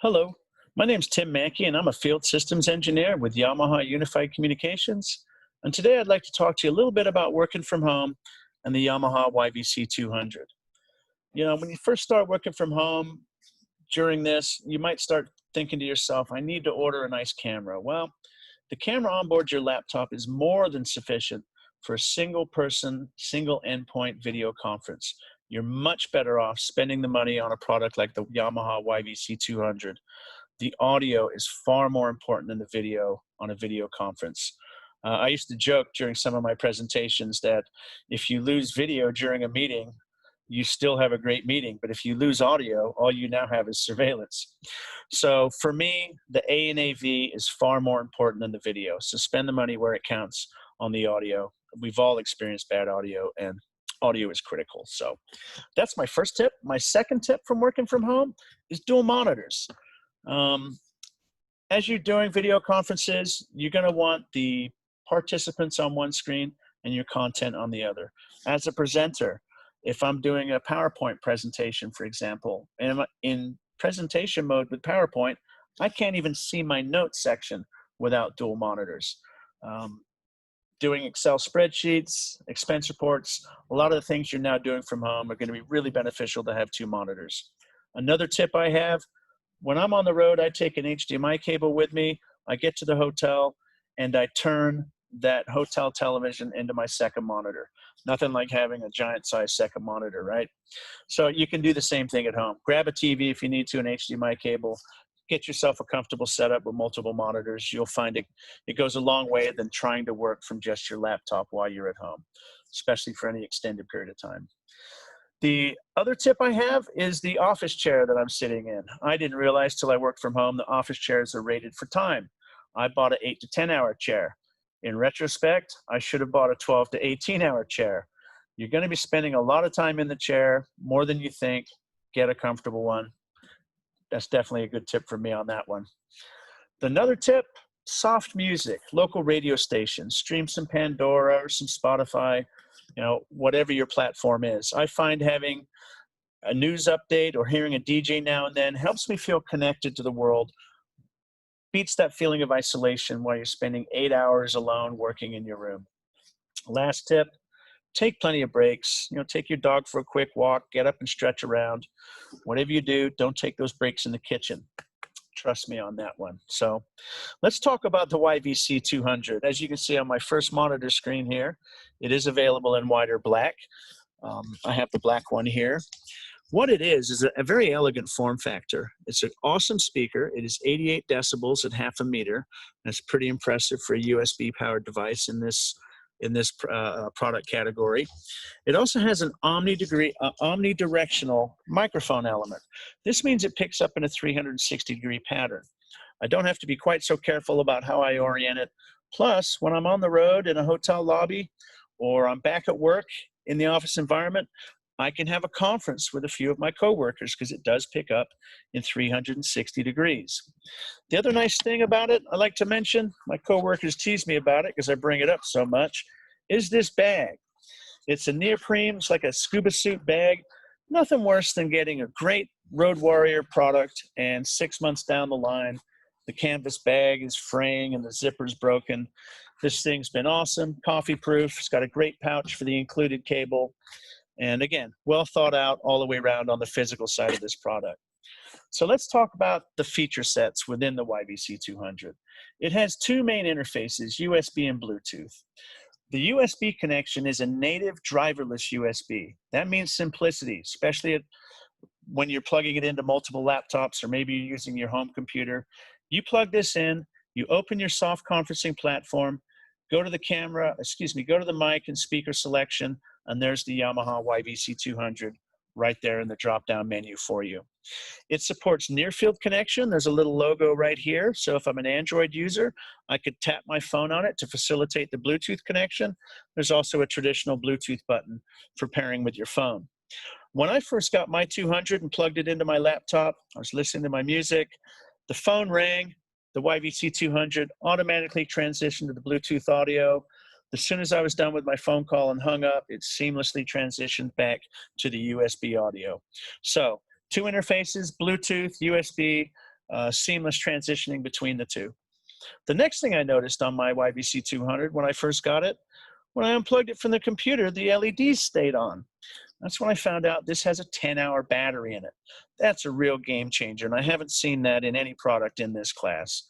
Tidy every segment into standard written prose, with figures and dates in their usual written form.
Hello, my name's Tim Mackie, and I'm a field systems engineer with Yamaha Unified Communications. And today I'd like to talk to you a little bit about working from home and the Yamaha YVC 200. You know, when you first start working from home during this, you might start thinking to yourself, I need to order a nice camera. Well, the camera on board your laptop is more than sufficient for a single person, single endpoint video conference. You're much better off spending the money on a product like the Yamaha YVC 200. The audio is far more important than the video on a video conference. I used to joke during some of my presentations that if you lose video during a meeting, you still have a great meeting. But if you lose audio, all you now have is surveillance. So for me, the A and AV is far more important than the video. So spend the money where it counts on the audio. We've all experienced bad audio, and audio is critical. So that's my first tip. My second tip from working from home is dual monitors. As you're doing video conferences, you're going to want the participants on one screen and your content on the other. As a presenter, if I'm doing a PowerPoint presentation, for example, and I'm in presentation mode with PowerPoint, I can't even see my notes section without dual monitors. Doing Excel spreadsheets, expense reports, a lot of the things you're now doing from home are going to be really beneficial to have two monitors. Another tip I have, when I'm on the road, I take an HDMI cable with me, I get to the hotel, and I turn that hotel television into my second monitor. Nothing like having a giant size second monitor, right? So you can do the same thing at home. Grab a TV if you need to, an HDMI cable, get yourself a comfortable setup with multiple monitors. You'll find it goes a long way than trying to work from just your laptop while you're at home, especially for any extended period of time. The other tip I have is the office chair that I'm sitting in. I didn't realize till I worked from home the office chairs are rated for time. I bought an 8 to 10 hour chair. In retrospect, I should have bought a 12 to 18 hour chair. You're going to be spending a lot of time in the chair, more than you think. Get a comfortable one. That's definitely a good tip for me on that one. Another tip, soft music, local radio stations, stream some Pandora or some Spotify, you know, whatever your platform is. I find having a news update or hearing a DJ now and then helps me feel connected to the world, beats that feeling of isolation while you're spending 8 hours alone working in your room. Last tip, take plenty of breaks. You know, take your dog for a quick walk, get up and stretch around. Whatever you do, don't take those breaks in the kitchen. Trust me on that one. So let's talk about the YVC 200. As you can see on my first monitor screen here, it is available in white or black. I have the black one here. What it is a very elegant form factor. It's an awesome speaker. It is 88 decibels at half a meter. That's pretty impressive for a USB powered device in this product category. It also has an omnidirectional microphone element. This means it picks up in a 360-degree pattern. I don't have to be quite so careful about how I orient it. Plus, when I'm on the road in a hotel lobby or I'm back at work in the office environment, I can have a conference with a few of my coworkers because it does pick up in 360 degrees. The other nice thing about it, I like to mention, my coworkers tease me about it because I bring it up so much, is this bag. It's a neoprene, it's like a scuba suit bag. Nothing worse than getting a great Road Warrior product and 6 months down the line, the canvas bag is fraying and the zipper's broken. This thing's been awesome, coffee proof. It's got a great pouch for the included cable. And again, well thought out all the way around on the physical side of this product. So let's talk about the feature sets within the YVC 200. It has two main interfaces, USB and Bluetooth. The USB connection is a native driverless USB. That means simplicity, especially when you're plugging it into multiple laptops or maybe you're using your home computer. You plug this in, you open your soft conferencing platform, go to the camera, go to the mic and speaker selection, and there's the Yamaha YVC 200 right there in the drop-down menu for you. It supports near-field connection. There's a little logo right here. So if I'm an Android user, I could tap my phone on it to facilitate the Bluetooth connection. There's also a traditional Bluetooth button for pairing with your phone. When I first got my 200 and plugged it into my laptop, I was listening to my music. The phone rang. The YVC 200 automatically transitioned to the Bluetooth audio. As soon as I was done with my phone call and hung up, it seamlessly transitioned back to the USB audio. So two interfaces, Bluetooth, USB, seamless transitioning between the two. The next thing I noticed on my YVC 200 when I first got it, when I unplugged it from the computer, the LEDs stayed on. That's when I found out this has a 10-hour battery in it. That's a real game changer, and I haven't seen that in any product in this class.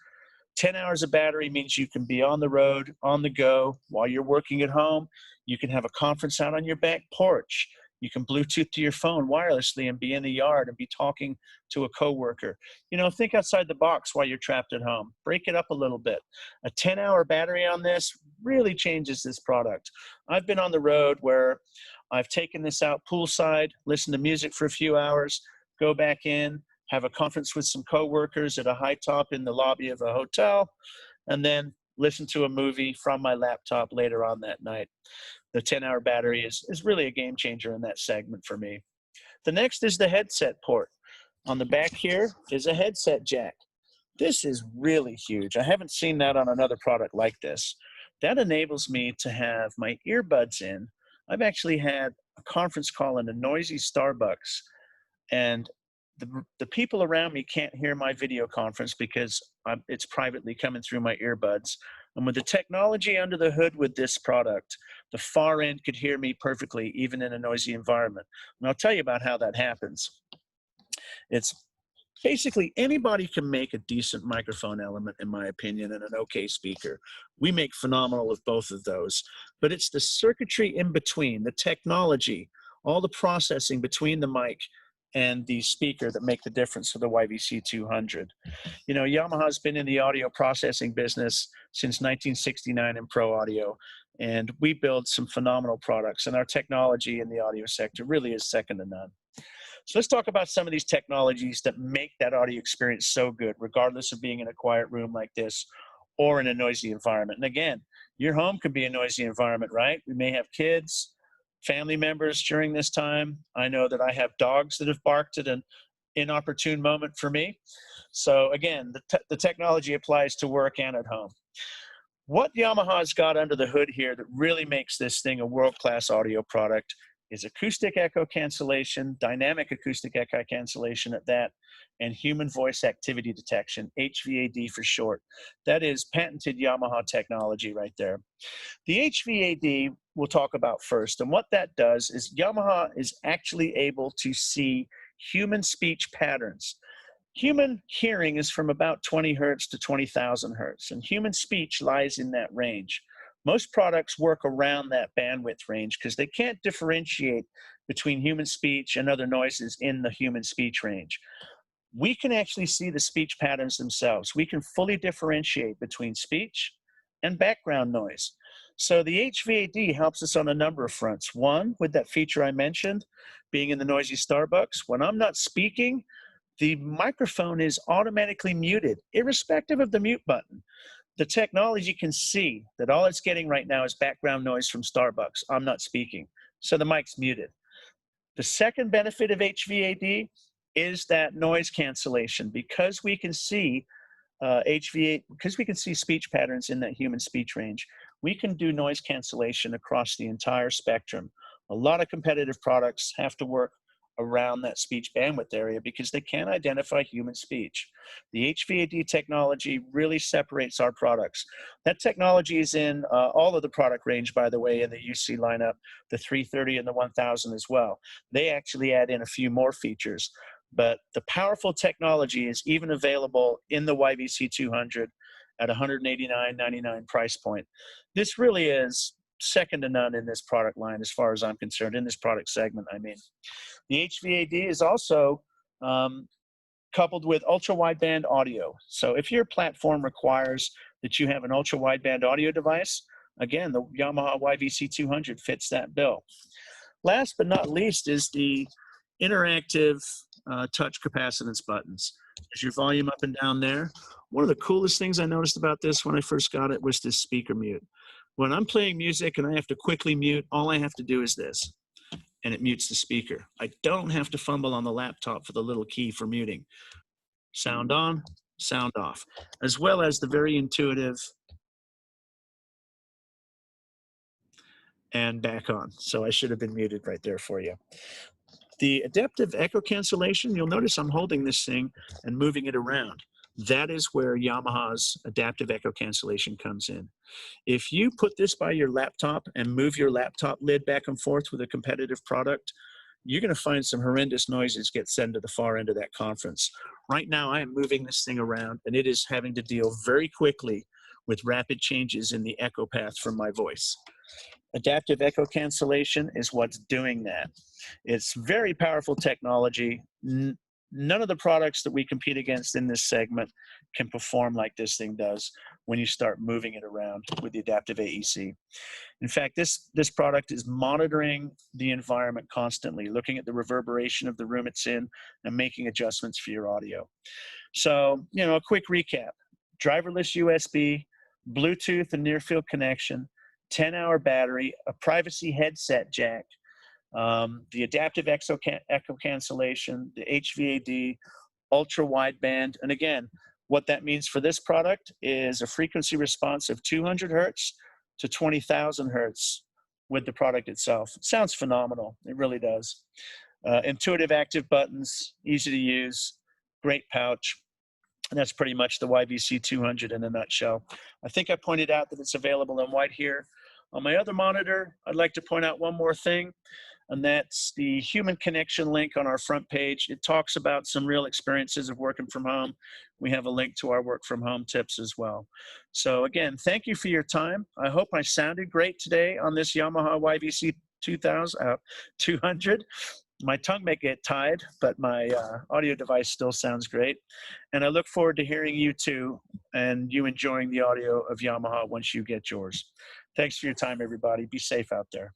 10 hours of battery means you can be on the road, on the go, while you're working at home. You can have a conference out on your back porch. You can Bluetooth to your phone wirelessly and be in the yard and be talking to a coworker. You know, think outside the box while you're trapped at home. Break it up a little bit. A 10-hour battery on this really changes this product. I've been on the road where I've taken this out poolside, listened to music for a few hours, go back in, have a conference with some coworkers at a high top in the lobby of a hotel, and then listen to a movie from my laptop later on that night. The 10-hour battery is really a game changer in that segment for me. The next is the headset port. On the back here is a headset jack. This is really huge. I haven't seen that on another product like this. That enables me to have my earbuds in. I've actually had a conference call in a noisy Starbucks, and the people around me can't hear my video conference because it's privately coming through my earbuds. And with the technology under the hood with this product, the far end could hear me perfectly, even in a noisy environment. And I'll tell you about how that happens. It's basically anybody can make a decent microphone element, in my opinion, and an okay speaker. We make phenomenal of both of those. But it's the circuitry in between, the technology, all the processing between the mic and the speaker that make the difference for the YVC 200. You know, Yamaha's been in the audio processing business since 1969 in pro audio, and we build some phenomenal products, and our technology in the audio sector really is second to none. So let's talk about some of these technologies that make that audio experience so good, regardless of being in a quiet room like this or in a noisy environment. And again, your home could be a noisy environment, right? We may have kids, family members during this time. I know that I have dogs that have barked at an inopportune moment for me. So again, the technology applies to work and at home. What Yamaha's got under the hood here that really makes this thing a world-class audio product is acoustic echo cancellation, dynamic acoustic echo cancellation at that, and human voice activity detection, HVAD for short. That is patented Yamaha technology right there. The HVAD we'll talk about first, and what that does is Yamaha is actually able to see human speech patterns. Human hearing is from about 20 hertz to 20,000 hertz, and human speech lies in that range. Most products work around that bandwidth range because they can't differentiate between human speech and other noises in the human speech range. We can actually see the speech patterns themselves. We can fully differentiate between speech and background noise. So the HVAD helps us on a number of fronts. One, with that feature I mentioned, being in the noisy Starbucks, when I'm not speaking, the microphone is automatically muted, irrespective of the mute button. The technology can see that all it's getting right now is background noise from Starbucks. I'm not speaking, so the mic's muted. The second benefit of HVAD is that noise cancellation. Because we can see because we can see speech patterns in that human speech range, we can do noise cancellation across the entire spectrum. A lot of competitive products have to work around that speech bandwidth area because they can't identify human speech. The HVAD technology really separates our products. That technology is in all of the product range, by the way, in the UC lineup, the 330 and the 1000 as well. They actually add in a few more features, but the powerful technology is even available in the YVC 200 at $189.99 price point. This really is second to none in this product line as far as I'm concerned, in this product segment, I mean. The HVAD is also coupled with ultra-wideband audio. So if your platform requires that you have an ultra-wideband audio device, again, the Yamaha YVC 200 fits that bill. Last but not least is the interactive touch capacitance buttons. There's your volume up and down there. One of the coolest things I noticed about this when I first got it was this speaker mute. When I'm playing music and I have to quickly mute, all I have to do is this, and it mutes the speaker. I don't have to fumble on the laptop for the little key for muting. Sound on, sound off, as well as the very intuitive and back on. So I should have been muted right there for you. The adaptive echo cancellation, you'll notice I'm holding this thing and moving it around. That is where Yamaha's adaptive echo cancellation comes in. If you put this by your laptop and move your laptop lid back and forth with a competitive product, you're going to find some horrendous noises get sent to the far end of that conference. Right now, I am moving this thing around, and it is having to deal very quickly with rapid changes in the echo path from my voice. Adaptive echo cancellation is what's doing that. It's very powerful technology. None of the products that we compete against in this segment can perform like this thing does when you start moving it around with the adaptive AEC. In fact, this product is monitoring the environment constantly, looking at the reverberation of the room it's in and making adjustments for your audio. So, a quick recap: driverless USB, Bluetooth and near field connection, 10-hour battery, a privacy headset jack, the adaptive echo cancellation, the HVAD, ultra wideband. And again, what that means for this product is a frequency response of 200 hertz to 20,000 hertz with the product itself. It sounds phenomenal. It really does. Intuitive active buttons, easy to use, great pouch. And that's pretty much the YVC 200 in a nutshell. I think I pointed out that it's available in white here. On my other monitor, I'd like to point out one more thing, and that's the human connection link on our front page. It talks about some real experiences of working from home. We have a link to our work from home tips as well. So again, thank you for your time. I hope I sounded great today on this Yamaha YVC 200. My tongue may get tied, but my audio device still sounds great. And I look forward to hearing you too, and you enjoying the audio of Yamaha once you get yours. Thanks for your time, everybody. Be safe out there.